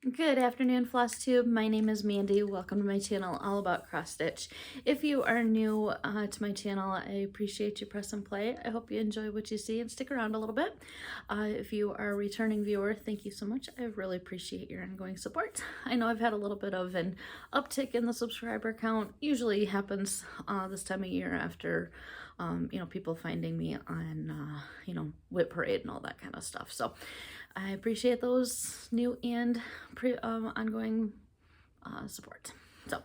Good afternoon, Flosstube. My name is Mandy. Welcome to my channel all about cross stitch. If you are new to my channel, I appreciate you press and play. I hope you enjoy what you see and stick around a little bit. If you are a returning viewer, thank you so much. I really appreciate your ongoing support. I know I've had a little bit of an uptick in the subscriber count. Usually happens this time of year after people finding me on, Whip Parade and all that kind of stuff. So I appreciate those new and ongoing support. So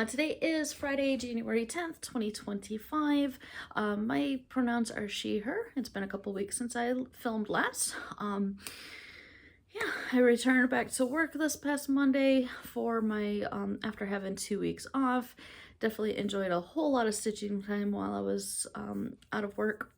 today is Friday, January 10th, 2025. My pronouns are she, her. It's been a couple weeks since I filmed last. Yeah, I returned back to work this past Monday for my, after having 2 weeks off. Definitely enjoyed a whole lot of stitching time while I was out of work.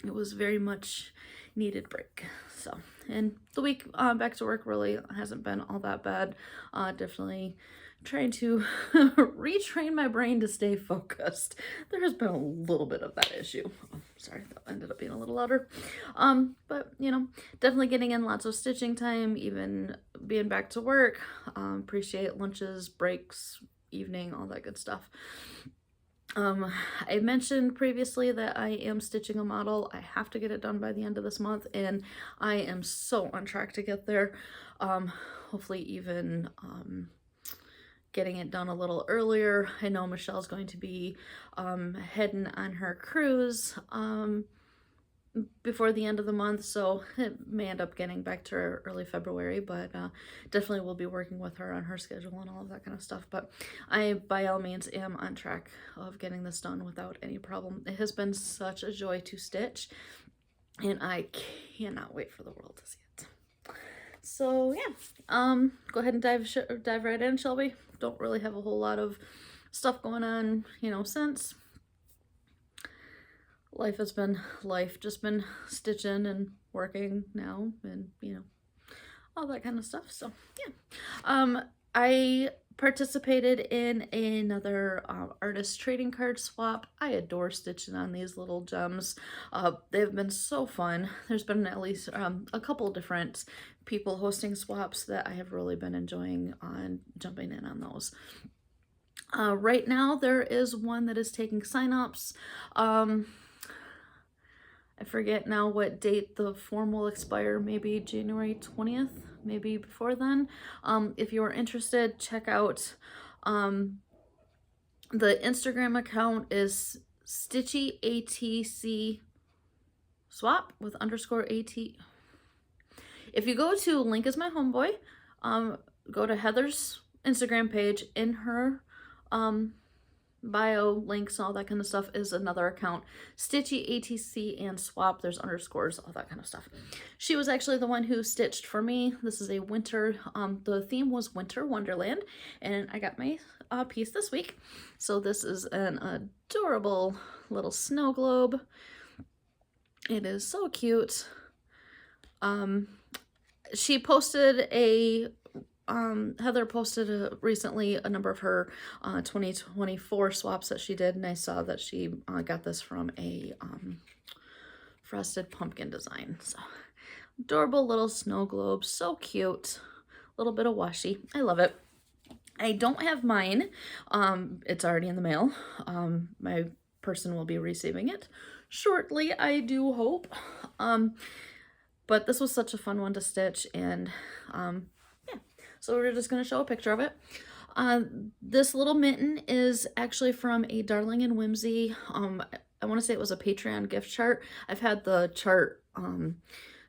It was very much needed break. So, and the week back to work really hasn't been all that bad. Definitely trying to retrain my brain to stay focused. There has been a little bit of that issue. Oh, sorry, that ended up being a little louder. But definitely getting in lots of stitching time, even being back to work. Appreciate lunches, breaks, evening, all that good stuff. I mentioned previously that I am stitching a model. I have to get it done by the end of this month, and I am so on track to get there. Hopefully even getting it done a little earlier. I know Michelle's going to be heading on her cruise before the end of the month, so it may end up getting back to her early February, but definitely will be working with her on her schedule and all of that kind of stuff. But I by all means am on track of getting this done without any problem. It has been such a joy to stitch, and I cannot wait for the world to see it. So yeah, go ahead and dive right in, shall we? Don't really have a whole lot of stuff going on, since life has been life, just been stitching and working now, and all that kind of stuff. So yeah, I participated in another artist trading card swap. I adore stitching on these little gems. They've been so fun. There's been at least a couple different people hosting swaps that I have really been enjoying on jumping in on those. Right now there is one that is taking sign-ups. I forget now what date the form will expire, maybe January 20th, maybe before then. If you are interested, check out the Instagram account is StitchyATC swap with _AT. If you go to link is my homeboy, go to Heather's Instagram page. In her bio, links, all that kind of stuff is another account, StitchyATC and swap. There's underscores, all that kind of stuff. She was actually the one who stitched for me. This is a winter, the theme was Winter Wonderland, and I got my piece this week. So this is an adorable little snow globe. It is so cute. She posted Heather posted recently a number of her 2024 swaps that she did, and I saw that she got this from a frosted pumpkin design. So adorable little snow globe, so cute. A little bit of washi. I love it. I don't have mine. It's already in the mail. My person will be receiving it shortly, I do hope. But this was such a fun one to stitch, and so we're just going to show a picture of it. This little mitten is actually from a Darling and Whimsy. I want to say it was a Patreon gift chart. I've had the chart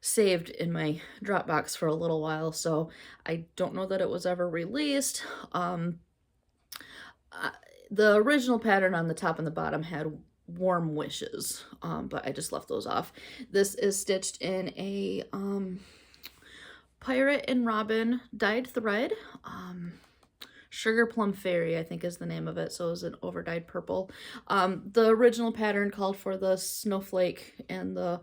saved in my Dropbox for a little while, so I don't know that it was ever released. The original pattern on the top and the bottom had warm wishes, but I just left those off. This is stitched in a Pirate and Robin dyed thread. Sugar Plum Fairy, I think is the name of it. So it was an over dyed purple. The original pattern called for the snowflake and the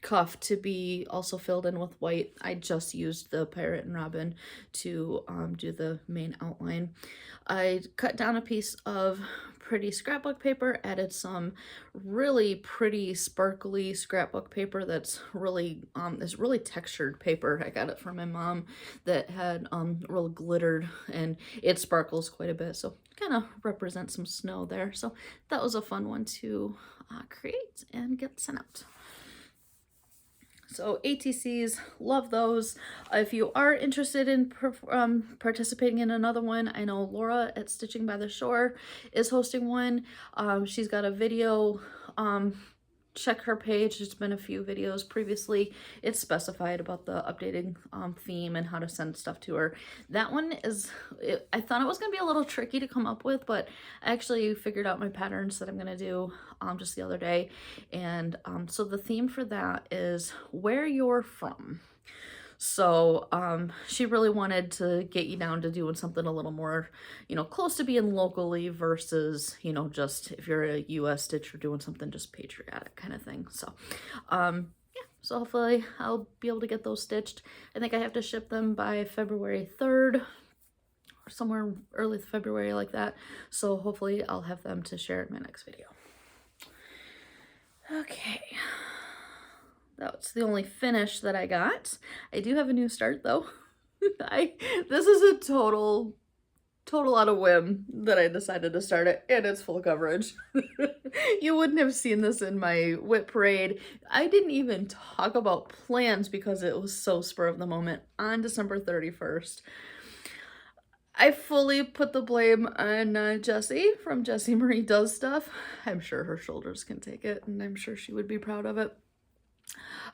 cuff to be also filled in with white. I just used the Pirate and Robin to do the main outline. I cut down a piece of pretty scrapbook paper, added some really pretty sparkly scrapbook paper that's really this really textured paper. I got it from my mom that had real glittered, and it sparkles quite a bit, so kind of represents some snow there. So that was a fun one to create and get sent out. So ATCs, love those. If you are interested in participating in another one, I know Laura at Stitching by the Shore is hosting one. She's got a video. Check her page. There's been a few videos previously. It's specified about the updating theme and how to send stuff to her. That one is, I thought it was going to be a little tricky to come up with, but I actually figured out my patterns that I'm going to do just the other day. And so the theme for that is where you're from. So she really wanted to get you down to doing something a little more, you know, close to being locally versus, you know, just if you're a US stitcher doing something just patriotic kind of thing. So yeah, so hopefully I'll be able to get those stitched. I think I have to ship them by February 3rd or somewhere early February like that. So hopefully I'll have them to share in my next video. Okay. That's the only finish that I got. I do have a new start though. This is a total out of whim that I decided to start it, and it's full coverage. You wouldn't have seen this in my WIP parade. I didn't even talk about plans because it was so spur of the moment on December 31st. I fully put the blame on Jessie from Jessie Marie Does Stuff. I'm sure her shoulders can take it, and I'm sure she would be proud of it.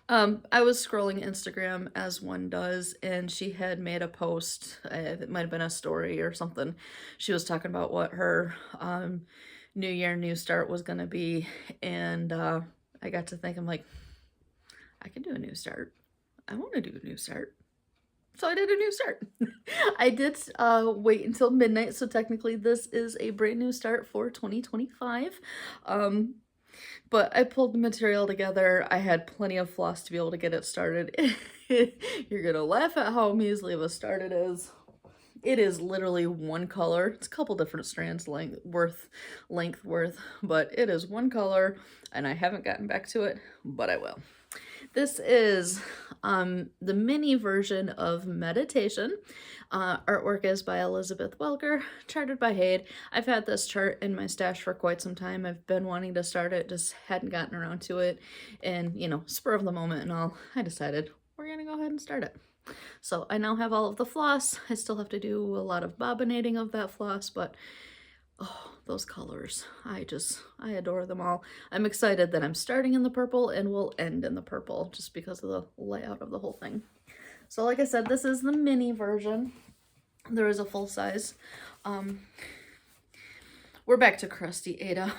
I was scrolling Instagram as one does, and she had made a post, it might have been a story or something. She was talking about what her New Year, New Start was going to be, and I got to think, I'm like, I can do a new start. I want to do a new start. So I did a new start. I did wait until midnight, so technically this is a brand new start for 2025. But I pulled the material together. I had plenty of floss to be able to get it started. You're gonna laugh at how measly of a start it is. It is literally one color. It's a couple different strands length worth, but it is one color, and I haven't gotten back to it, but I will. This is the mini version of Meditation. Artwork is by Elizabeth Welker, charted by Hayde. I've had this chart in my stash for quite some time. I've been wanting to start it, just hadn't gotten around to it. And, you know, spur of the moment and all, I decided we're going to go ahead and start it. So I now have all of the floss. I still have to do a lot of bobbinating of that floss, but oh, those colors. I adore them all. I'm excited that I'm starting in the purple and will end in the purple just because of the layout of the whole thing. So like I said, this is the mini version. There is a full size. We're back to crusty Ada.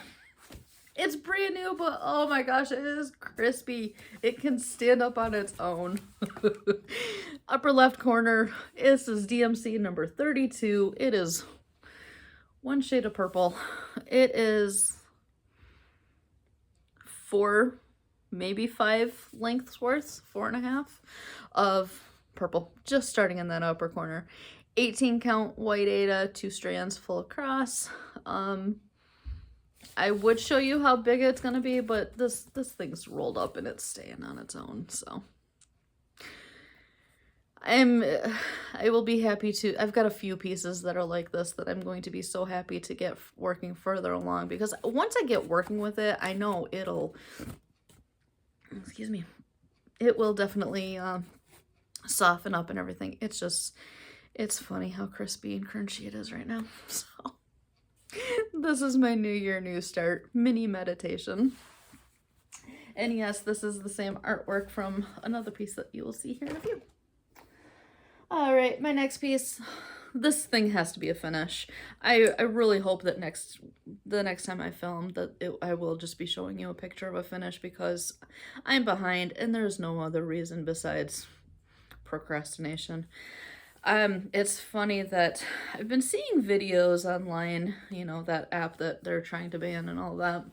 It's brand new, but oh my gosh, it is crispy. It can stand up on its own. Upper left corner, this is DMC number 32. It is one shade of purple. It is 4, maybe 5 lengths worth, 4.5 of purple, just starting in that upper corner. 18 count white Ada, 2 strands full across. I would show you how big it's gonna be, but this thing's rolled up and it's staying on its own, so I will be happy to. I've got a few pieces that are like this that I'm going to be so happy to get working further along, because once I get working with it, I know it'll, excuse me, it will definitely soften up and everything. It's just, it's funny how crispy and crunchy it is right now. So this is my New Year, New Start mini meditation. And yes, this is the same artwork from another piece that you will see here in a few. All right, my next piece. This thing has to be a finish. I really hope that the next time I film that I will just be showing you a picture of a finish, because I'm behind and there's no other reason besides procrastination. It's funny that I've been seeing videos online, you know, that app that they're trying to ban and all that.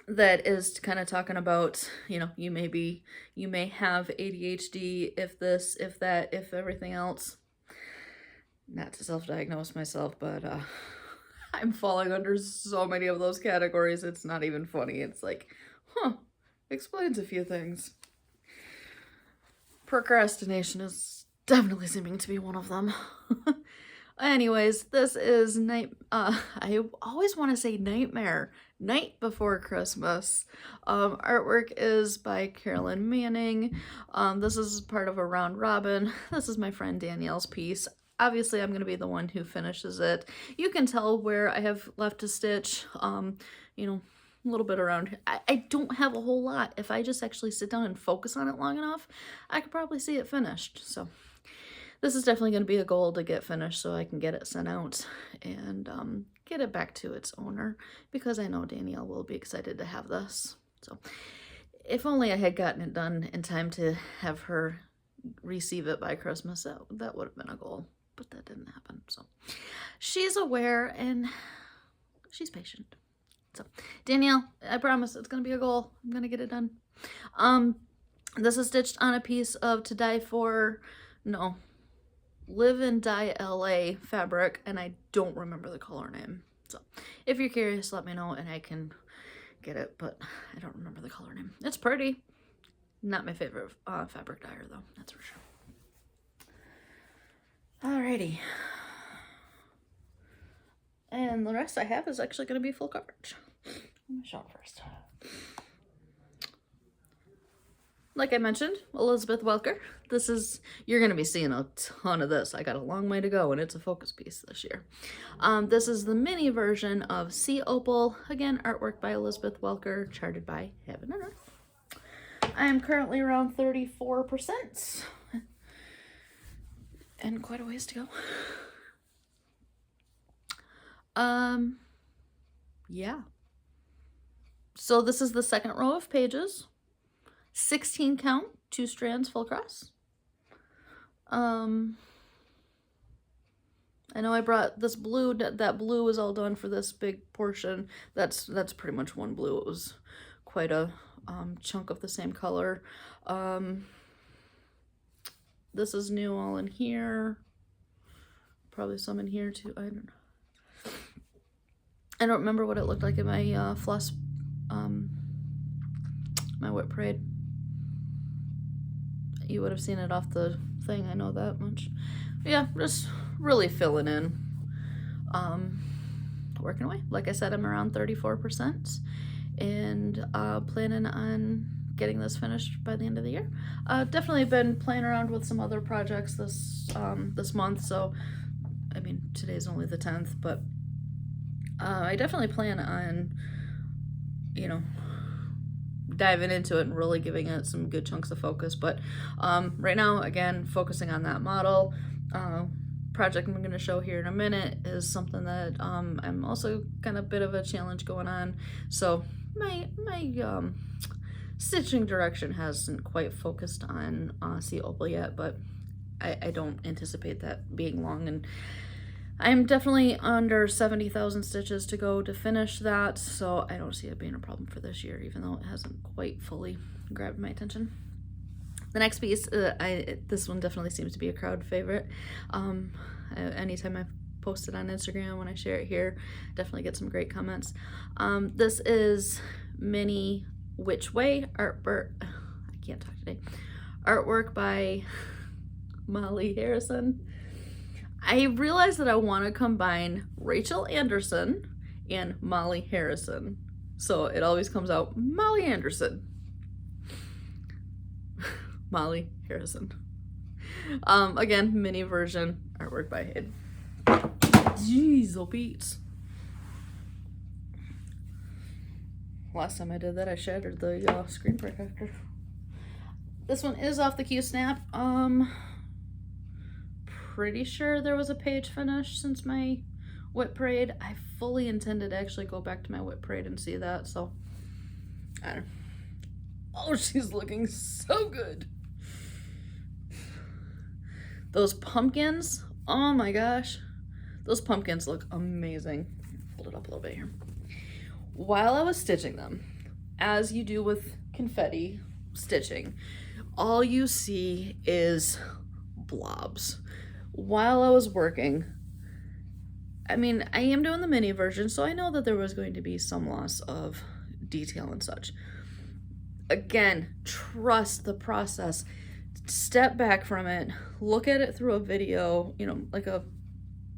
that is kind of talking about, you know, you may have ADHD if this, if that, if everything else. Not to self-diagnose myself, but I'm falling under so many of those categories, it's not even funny. It's like, explains a few things. Procrastination is definitely seeming to be one of them. Anyways, this is I always want to say Nightmare, Night Before Christmas. Artwork is by Carolyn Manning. This is part of a round robin. This is my friend Danielle's piece. Obviously, I'm going to be the one who finishes it. You can tell where I have left to stitch, you know, a little bit around here. I don't have a whole lot. If I just actually sit down and focus on it long enough, I could probably see it finished. So this is definitely going to be a goal to get finished so I can get it sent out and get it back to its owner, because I know Danielle will be excited to have this. So if only I had gotten it done in time to have her receive it by Christmas, that would have been a goal, but that didn't happen. So she's aware and she's patient. So Danielle, I promise it's going to be a goal. I'm going to get it done. This is stitched on a piece of To Die For, no, Live and Die LA fabric, and I don't remember the color name. So if you're curious, let me know and I can get it, but I don't remember the color name. It's pretty. Not my favorite fabric dyer though, that's for sure. Alrighty. And the rest I have is actually going to be full coverage. Let me show it first. Like I mentioned, Elizabeth Welker. This is, you're going to be seeing a ton of this. I got a long way to go and it's a focus piece this year. This is the mini version of Sea Opal. Again, artwork by Elizabeth Welker, charted by Heaven and Earth. I am currently around 34%. And quite a ways to go. Yeah. So this is the second row of pages. 16 count, 2 strands full cross. I know I brought this blue, that blue was all done for this big portion. That's pretty much one blue. It was quite a chunk of the same color. This is new all in here. Probably some in here too. I don't remember what it looked like in my floss, my whip parade. You would have seen it off the thing, I know that much. But yeah, just really filling in. Working away. Like I said, I'm around 34% and planning on getting this finished by the end of the year. Definitely been playing around with some other projects this month, so I mean today's only the 10th, but I definitely plan on, you know, diving into it and really giving it some good chunks of focus. But right now, again, focusing on that model. Project I'm going to show here in a minute is something that I'm also got a bit of a challenge going on. So my stitching direction hasn't quite focused on Sea Opal yet, but I don't anticipate that being long, and I'm definitely under 70,000 stitches to go to finish that, so I don't see it being a problem for this year, even though it hasn't quite fully grabbed my attention. The next piece, this one definitely seems to be a crowd favorite. Anytime I post it on Instagram, when I share it here, definitely get some great comments. This is Mini Which Way artwork. I can't talk today. Artwork by Molly Harrison. I realized that I want to combine Rachel Anderson and Molly Harrison, so it always comes out Molly Anderson. Molly Harrison. Again, mini version, artwork by Hayden. Jeez, oh Pete. Last time I did that, I shattered the screen protector. This one is off the Q-Snap. Pretty sure there was a page finish since my whip parade. I fully intended to actually go back to my whip parade and see that, so I don't know. Oh, she's looking so good. Those pumpkins, oh my gosh. Those pumpkins look amazing. Hold it up a little bit here. While I was stitching them, as you do with confetti stitching, all you see is blobs. While I was working, I mean, I am doing the mini version, so I know that there was going to be some loss of detail and such. Again, trust the process. Step back from it, look at it through a video, you know, like a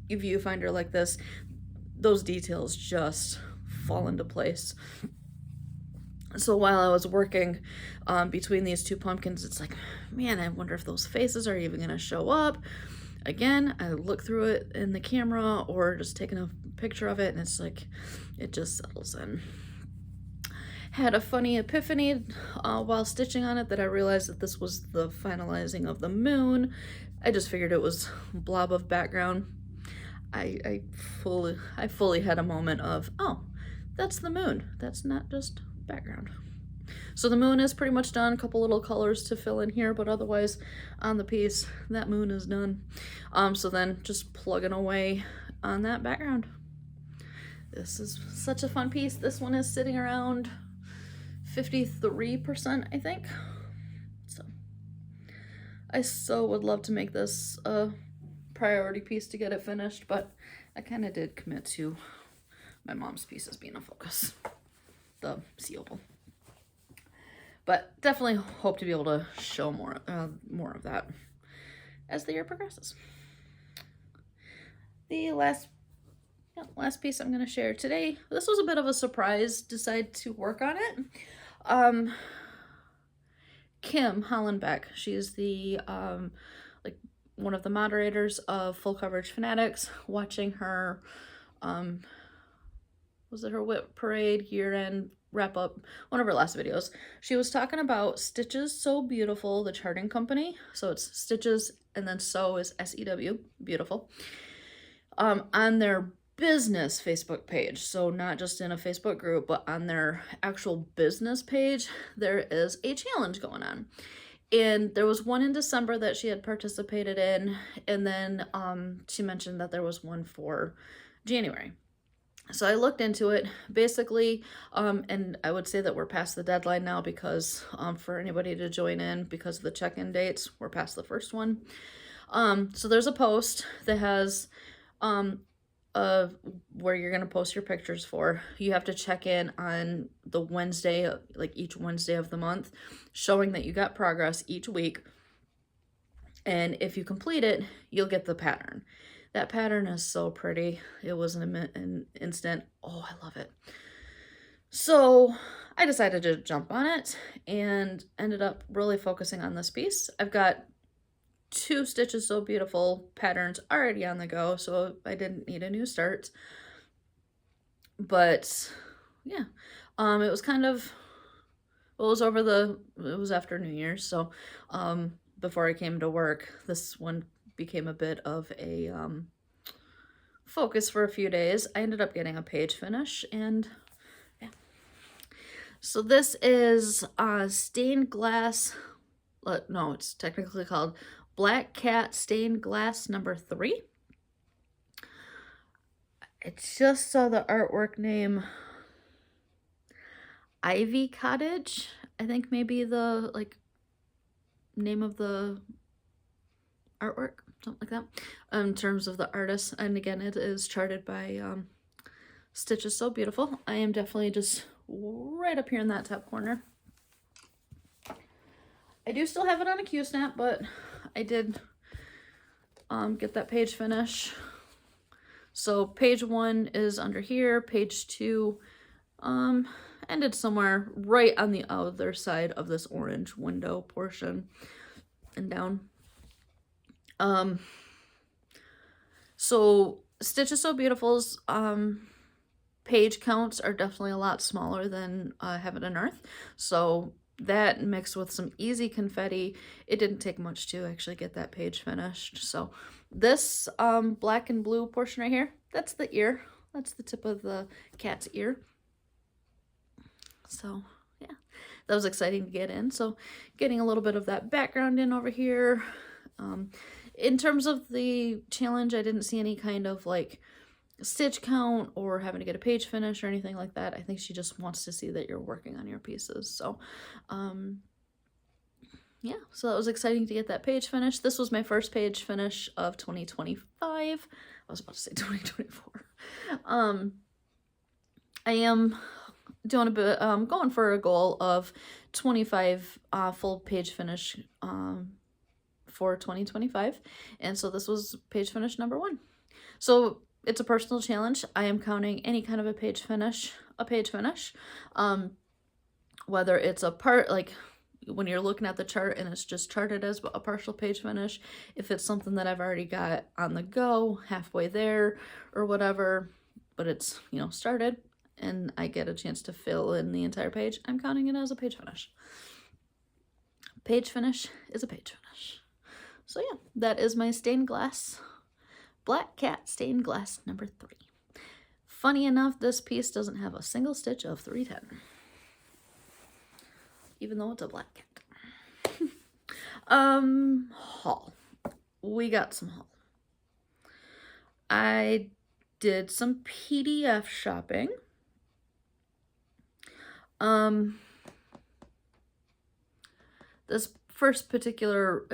viewfinder like this. Those details just fall into place. So while I was working between these two pumpkins, it's like, man, I wonder if those faces are even gonna show up. Again, I look through it in the camera or just taking a picture of it, and it's like, it just settles in. Had a funny epiphany while stitching on it that I realized that this was the finalizing of the moon. I just figured it was a blob of background. I fully had a moment of, oh, that's the moon. That's not just background. So the moon is pretty much done. A couple little colors to fill in here, but otherwise on the piece, that moon is done. So then just plugging away on that background. This is such a fun piece. This one is sitting around 53%, I think. So I so would love to make this a priority piece to get it finished, but I kind of did commit to my mom's pieces being a focus, the sea opal. But definitely hope to be able to show more of that as the year progresses. The last piece I'm going to share today, this was a bit of a surprise, decide to work on it. Kim Hollenbeck, she's the like one of the moderators of Full Coverage Fanatics, watching her was it her whip parade year-end wrap up, one of her last videos. She was talking about Stitches So Beautiful, the charting company. So it's Stitches and then Sew is S-E-W, beautiful. On their business Facebook page, so not just in a Facebook group, but on their actual business page, there is a challenge going on. And there was one in December that she had participated in, and then she mentioned that there was one for January. So I looked into it, basically, and I would say that we're past the deadline now because for anybody to join in, because of the check-in dates, we're past the first one. So there's a post that has where you're going to post your pictures for. You have to check in on the Wednesday, like each Wednesday of the month, showing that you got progress each week. And if you complete it, you'll get the pattern. That pattern is so pretty. It was an instant, oh, I love it. So I decided to jump on it and ended up really focusing on this piece. I've got 2 Stitches So Beautiful patterns already on the go, so I didn't need a new start. But yeah, it was kind of, well, it was after New Year's, so before I came to work, this one became a bit of a focus for a few days. I ended up getting a page finish, and yeah. So this is stained glass, no, it's technically called Black Cat Stained Glass number 3. I just saw the artwork name Ivy Cottage. I think maybe the name of the artwork, something like that, in terms of the artist. And again, it is charted by Stitches So Beautiful. I am definitely just right up here in that top corner. I do still have it on a Q-snap, but I did get that page finish. So page 1 is under here, page 2 ended somewhere right on the other side of this orange window portion and down. So Stitches So Beautiful's page counts are definitely a lot smaller than Heaven and Earth. So that mixed with some easy confetti, it didn't take much to actually get that page finished. So this black and blue portion right here, that's the ear. That's the tip of the cat's ear. So yeah, that was exciting to get in. So getting a little bit of that background in over here. In terms of the challenge, I didn't see any kind of like stitch count or having to get a page finish or anything like that. I think she just wants to see that you're working on your pieces. So, yeah, so that was exciting to get that page finish. This was my first page finish of 2025. I was about to say 2024. I am doing a bit, going for a goal of 25 full page finish for 2025. And so this was page finish number 1. So it's a personal challenge. I am counting any kind of a page finish. Whether it's a part, like when you're looking at the chart and it's just charted as a partial page finish, if it's something that I've already got on the go, halfway there or whatever, but it's, you know, started and I get a chance to fill in the entire page, I'm counting it as a page finish. Page finish is a page finish. So yeah, that is my stained glass, Black Cat stained glass number 3. Funny enough, this piece doesn't have a single stitch of 310. Even though it's a black cat. Haul. We got some haul. I did some PDF shopping. This first particular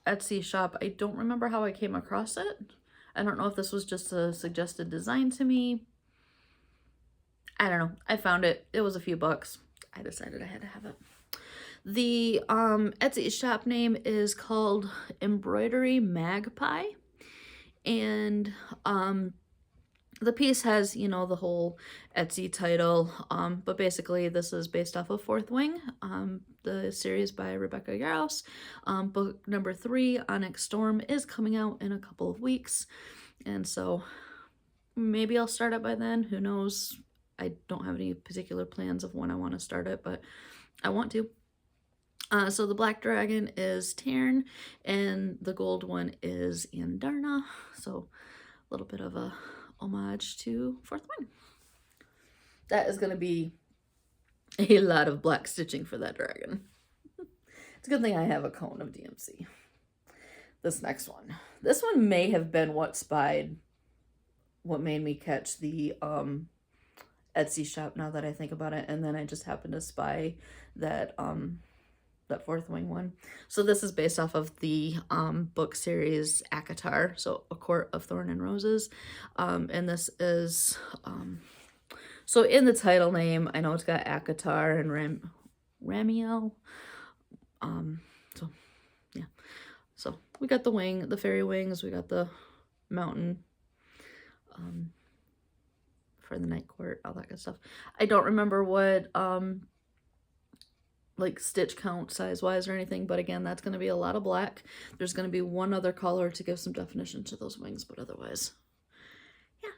Etsy shop, I don't remember how I came across it. I don't know if this was just a suggested design to me. I don't know. I found it. It was a few bucks. I decided I had to have it. The Etsy shop name is called Embroidery Magpie, and the piece has, you know, the whole Etsy title, but basically this is based off of Fourth Wing, the series by Rebecca Yarros. Book number 3, Onyx Storm, is coming out in a couple of weeks, and so maybe I'll start it by then. Who knows? I don't have any particular plans of when I want to start it, but I want to. So the black dragon is Tarn, and the gold one is Andarna. So a little bit of a homage to Fourth Wing. That is going to be a lot of black stitching for that dragon. It's a good thing I have a cone of DMC. This next one. This one may have been what made me catch the Etsy shop, now that I think about it, and then I just happened to spy that that Fourth Wing one. So this is based off of the book series ACOTAR, so A Court of Thorn and Roses, and this is so in the title name, I know it's got ACOTAR and Ramiel, so yeah, so we got the wing, the fairy wings, we got the mountain for the night court, all that good stuff. I don't remember what like stitch count size wise or anything, but again, that's going to be a lot of black. There's going to be one other color to give some definition to those wings, but otherwise, yeah,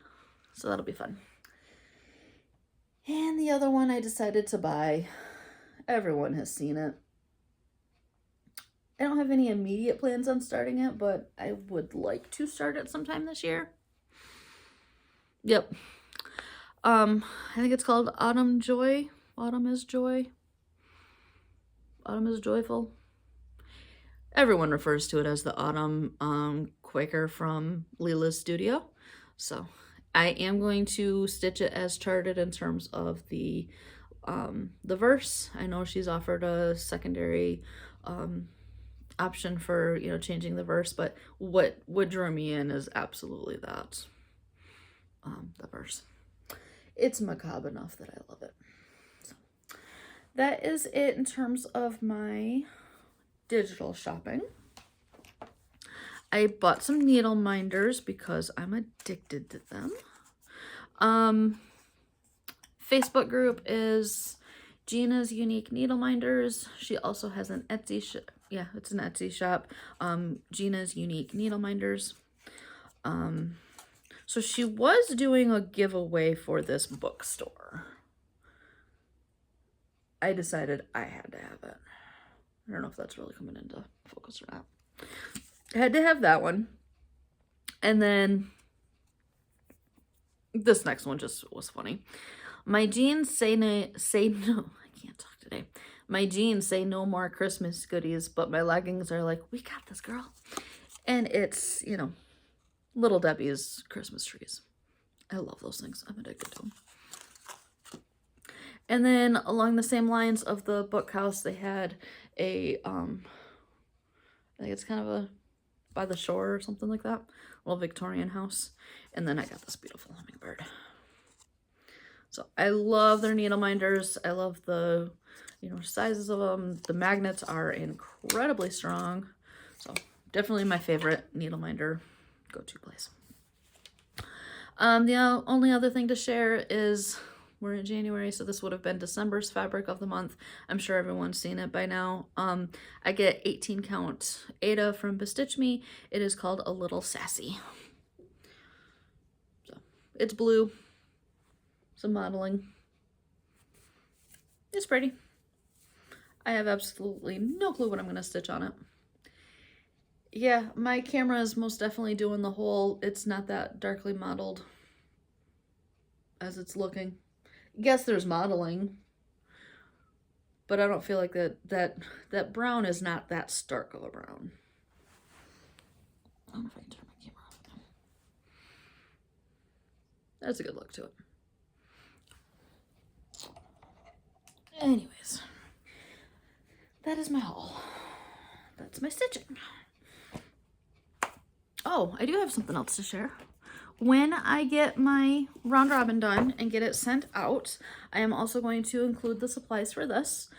so that'll be fun. And the other one I decided to buy, everyone has seen it. I don't have any immediate plans on starting it, but I would like to start it sometime this year. Yep. I think it's called Autumn Joy. Autumn is Joy. Autumn is Joyful. Everyone refers to it as the Autumn Quaker from Leela's Studio. So I am going to stitch it as charted in terms of the verse. I know she's offered a secondary option for, you know, changing the verse, but what drew me in is absolutely that, the verse. It's macabre enough that I love it. So that is it in terms of my digital shopping. I bought some needle minders because I'm addicted to them. Facebook group is Gina's Unique Needle Minders. She also has an Etsy shop. Yeah, it's an Etsy shop. Gina's Unique Needle Minders. So she was doing a giveaway for this bookstore. I decided I had to have it. I don't know if that's really coming into focus or not. I had to have that one. And then this next one just was funny. My jeans say no, I can't talk today. My jeans say no more Christmas goodies, but my leggings are like, we got this, girl. And it's, you know, Little Debbie's Christmas trees. I love those things. I'm addicted to them. And then along the same lines of the book house, they had a, I think it's kind of a by the shore or something like that, little Victorian house. And then I got this beautiful hummingbird. So I love their needle minders. I love the, you know, sizes of them. The magnets are incredibly strong. So definitely my favorite needle minder go-to place. The only other thing to share is we're in January, so this would have been December's fabric of the month. I'm sure everyone's seen it by now. I get 18 count Ada from Bestitch Me. It is called A Little Sassy. So it's blue, some modeling. It's pretty. I have absolutely no clue what I'm going to stitch on it. Yeah, my camera is most definitely doing the whole, it's not that darkly modeled as it's looking. Yes, there's modeling, but I don't feel like that brown is not that stark of a brown. I don't know if I can turn my camera off now. That's a good look to it. Anyways, that is my haul. That's my stitching. Oh, I do have something else to share. When I get my round robin done and get it sent out, I am also going to include the supplies for this.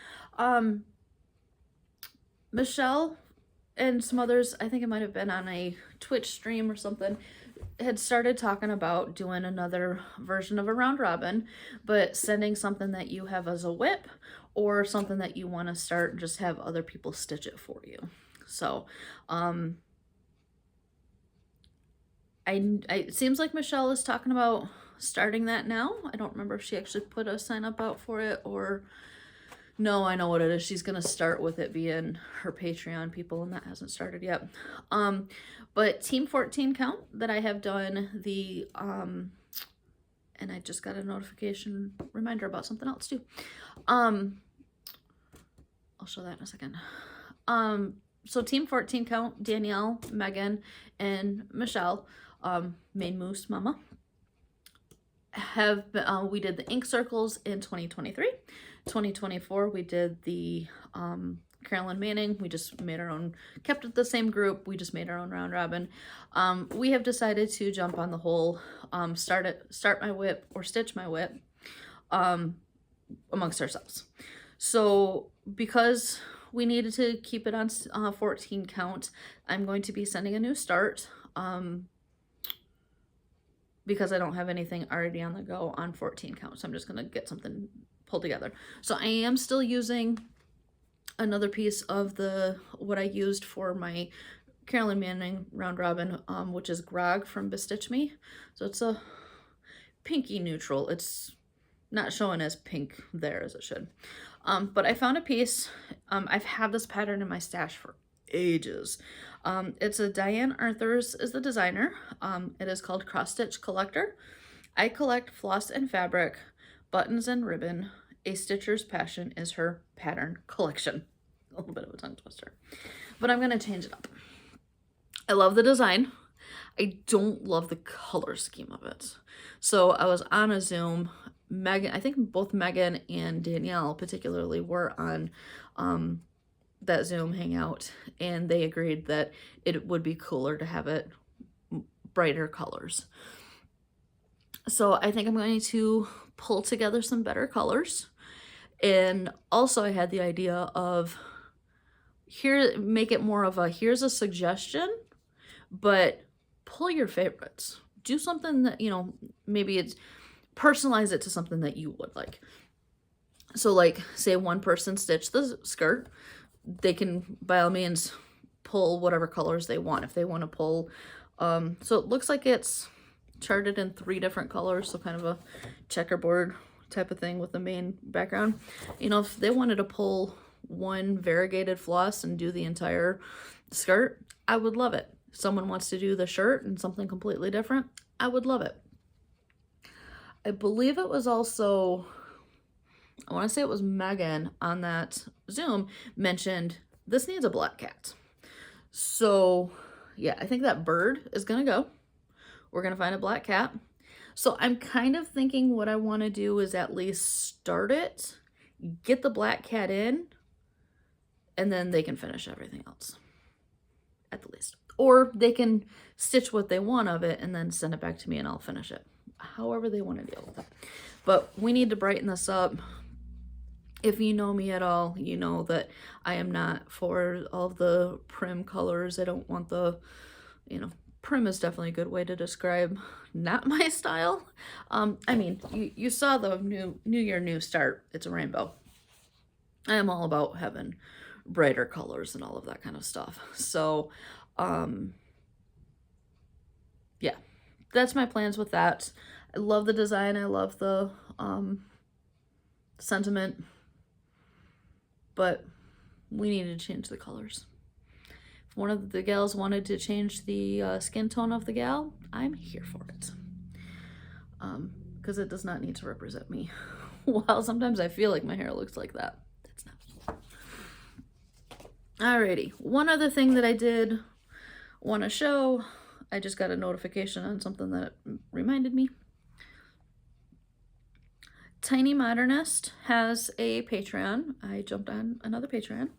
Michelle and some others, I think it might have been on a Twitch stream or something, had started talking about doing another version of a round robin, but sending something that you have as a whip or something that you want to start and just have other people stitch it for you. So, it seems like Michelle is talking about starting that now. I don't remember if she actually put a sign up out for it or no, I know what it is. She's going to start with it being her Patreon people and that hasn't started yet. But Team 14 count that I have done the, and I just got a notification reminder about something else too. I'll show that in a second. So Team 14 count, Danielle, Megan, and Michelle, Main Moose Mama, have we did the ink circles in 2023. 2024 we did the Carolyn Manning. We just made our own, kept it the same group, we just made our own round robin. We have decided to jump on the whole start my whip or stitch my whip amongst ourselves. So because we needed to keep it on 14 count, I'm going to be sending a new start because I don't have anything already on the go on 14 count. So I'm just going to get something pulled together. So I am still using another piece of what I used for my Carolyn Manning round robin, which is Grog from Bestitch Me. So it's a pinky neutral. It's not showing as pink there as it should. But I found a piece. I've had this pattern in my stash for ages. It's a Diane Arthurs is the designer. It is called Cross Stitch Collector. I collect floss and fabric, buttons and ribbon. A Stitcher's passion is her pattern collection. A little bit of a tongue twister, but I'm going to change it up. I love the design. I don't love the color scheme of it. So I was on a Zoom. Megan, I think both Megan and Danielle particularly were on that Zoom hangout, and they agreed that it would be cooler to have it brighter colors. So I think I'm going to pull together some better colors. And also I had the idea of make it more of a, here's a suggestion, but pull your favorites. Do something that, you know, maybe it's personalize it to something that you would like. So like say one person stitched the skirt, they can by all means pull whatever colors they want. If they want to pull, so it looks like it's charted in 3 different colors. So kind of a checkerboard type of thing with the main background. You know, if they wanted to pull one variegated floss and do the entire skirt, I would love it. If someone wants to do the shirt and something completely different, I would love it. I believe it was also, I want to say it was Megan on that Zoom mentioned this needs a black cat. So yeah, I think that bird is going to go. We're going to find a black cat. So I'm kind of thinking what I want to do is at least start it, get the black cat in, and then they can finish everything else at the least. Or they can stitch what they want of it and then send it back to me and I'll finish it. However they want to deal with it. But we need to brighten this up. If you know me at all, you know that I am not for all the prim colors. I don't want the, you know, prim is definitely a good way to describe not my style. I mean, you saw the new year, new start. It's a rainbow. I am all about having brighter colors and all of that kind of stuff. So, yeah, that's my plans with that. I love the design. I love the sentiment, but we need to change the colors. If one of the gals wanted to change the skin tone of the gal, I'm here for it. Because it does not need to represent me. While sometimes I feel like my hair looks like that. That's not. Alrighty, one other thing that I did want to show. I just got a notification on something that reminded me. Tiny Modernist has a Patreon. I jumped on another Patreon.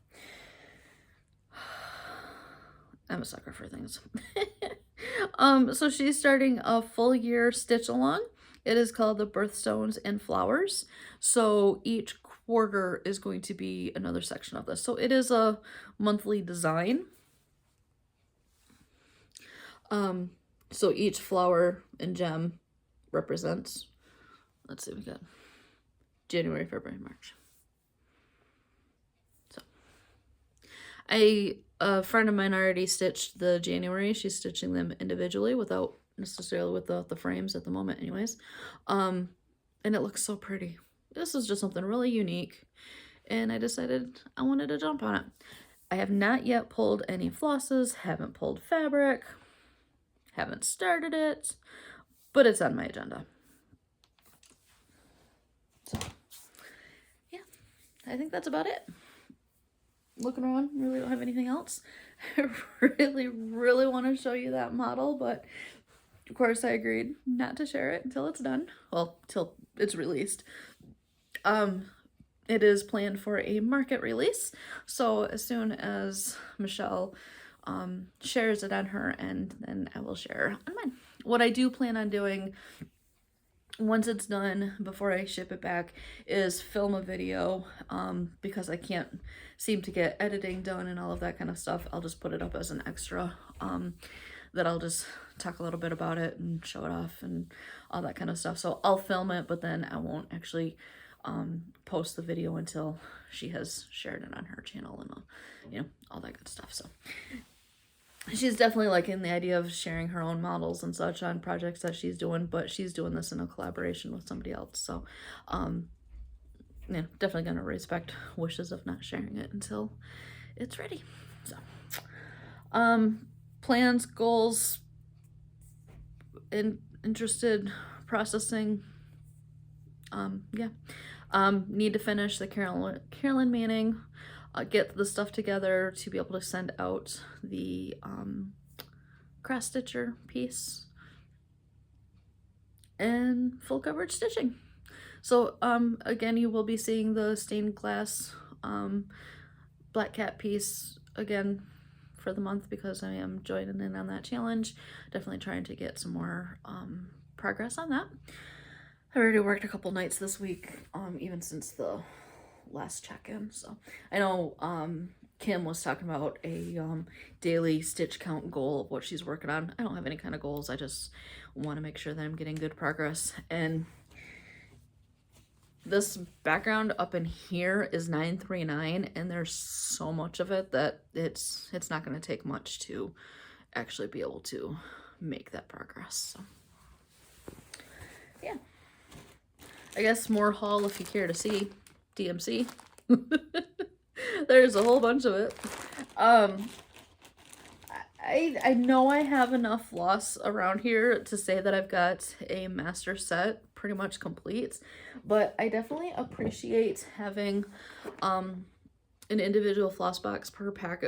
I'm a sucker for things. So she's starting a full year stitch along. It is called the Birthstones and Flowers. So each quarter is going to be another section of this. So it is a monthly design. So each flower and gem represents, let's see, we got January, February, March. So a friend of mine already stitched the January. She's stitching them individually without necessarily with the frames at the moment anyways. And it looks so pretty. This is just something really unique. And I decided I wanted to jump on it. I have not yet pulled any flosses, haven't pulled fabric, haven't started it, but it's on my agenda. So, yeah, I think that's about it. Looking around, really don't have anything else. I really want to show you that model, but of course I agreed not to share it until it's done. Well, till it's released. It is planned for a market release, so as soon as Michelle shares it on her end, then I will share on mine. What I do plan on doing once it's done, before I ship it back, is film a video, because I can't seem to get editing done and all of that kind of stuff. I'll just put it up as an extra, that I'll just talk a little bit about it and show it off and all that kind of stuff. So I'll film it, but then I won't actually post the video until she has shared it on her channel and you know, all that good stuff. So she's definitely liking the idea of sharing her own models and such on projects that she's doing, but she's doing this in a collaboration with somebody else. So, yeah, definitely gonna respect wishes of not sharing it until it's ready. So, plans, goals, interested, processing. Yeah. Need to finish the Carolyn Manning. Get the stuff together to be able to send out the cross stitcher piece and full coverage stitching. So again, you will be seeing the stained glass black cat piece again for the month because I am joining in on that challenge. Definitely trying to get some more progress on that. I already worked a couple nights this week, even since the last check-in. So I know Kim was talking about a daily stitch count goal of what she's working on. I don't have any kind of goals. I just want to make sure that I'm getting good progress. And this background up in here is 939, and there's so much of it that it's not going to take much to actually be able to make that progress. So yeah, I guess more haul if you care to see. DMC. There's a whole bunch of it. I know I have enough floss around here to say that I've got a master set pretty much complete, but I definitely appreciate having an individual floss box per pack,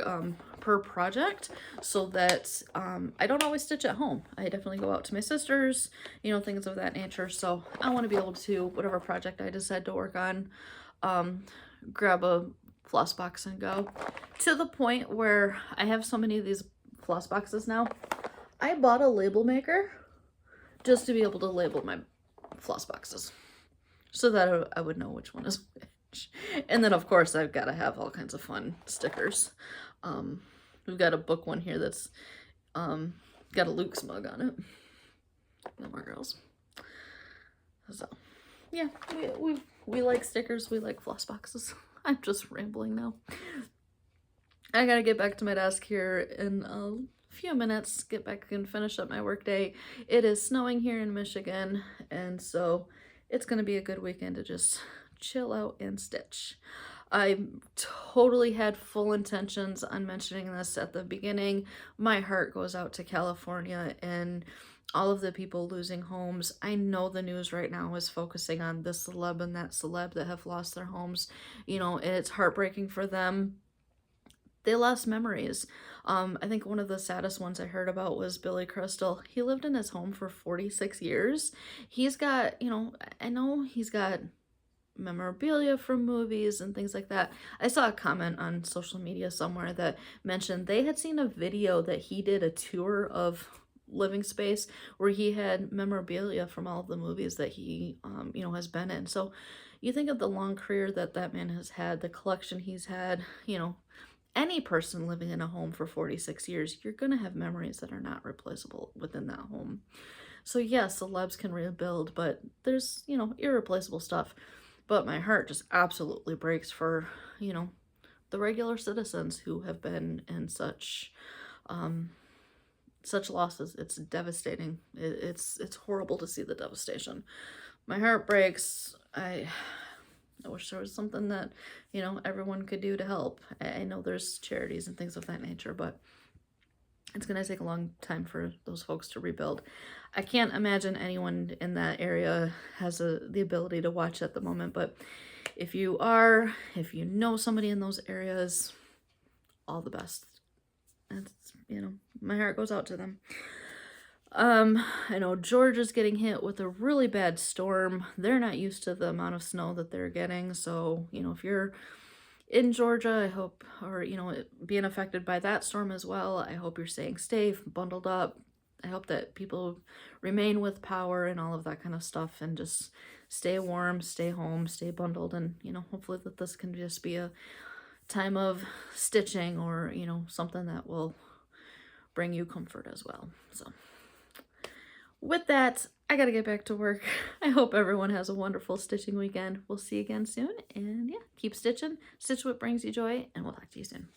per project, so that I don't always stitch at home. I definitely go out to my sister's, you know, things of that nature. So I want to be able to, whatever project I decide to work on, grab a floss box and go. To the point where I have so many of these floss boxes now, I bought a label maker just to be able to label my floss boxes so that I would know which one is which. And then of course I've got to have all kinds of fun stickers. We've got a book one here that's got a Luke's mug on it. No more girls. So yeah, we like stickers, we like floss boxes. I'm just rambling now. I gotta get back to my desk here in a few minutes, get back and finish up my work day. It is snowing here in Michigan, and so it's gonna be a good weekend to just chill out and stitch. I totally had full intentions on mentioning this at the beginning. My heart goes out to California and all of the people losing homes. I know the news right now is focusing on this celeb and that celeb that have lost their homes. You know, it's heartbreaking for them. They lost memories. I think one of the saddest ones I heard about was Billy Crystal. He lived in his home for 46 years. He's got, you know, I know he's got memorabilia from movies and things like that. I saw a comment on social media somewhere that mentioned they had seen a video that he did a tour of living space where he had memorabilia from all of the movies that he you know, has been in. So you think of the long career that that man has had, the collection he's had, you know, any person living in a home for 46 years, you're going to have memories that are not replaceable within that home. So yes, celebs can rebuild, but there's, you know, irreplaceable stuff. But my heart just absolutely breaks for, you know, the regular citizens who have been in such losses. It's devastating. It's horrible to see the devastation. My heart breaks. I wish there was something that, you know, everyone could do to help. I know there's charities and things of that nature, but it's going to take a long time for those folks to rebuild. I can't imagine anyone in that area has the ability to watch at the moment, but if you know somebody in those areas, all the best. It's, you know, my heart goes out to them. I know Georgia's getting hit with a really bad storm. They're not used to the amount of snow that they're getting, so, you know, if you're in Georgia, I hope, or, you know, being affected by that storm as well, I hope you're staying safe, bundled up. I hope that people remain with power and all of that kind of stuff, and just stay warm, stay home, stay bundled, and, you know, hopefully that this can just be a time of stitching, or, you know, something that will bring you comfort as well. So with that, I gotta get back to work. I hope everyone has a wonderful stitching weekend. We'll see you again soon, and yeah, keep stitching, stitch what brings you joy, and we'll talk to you soon.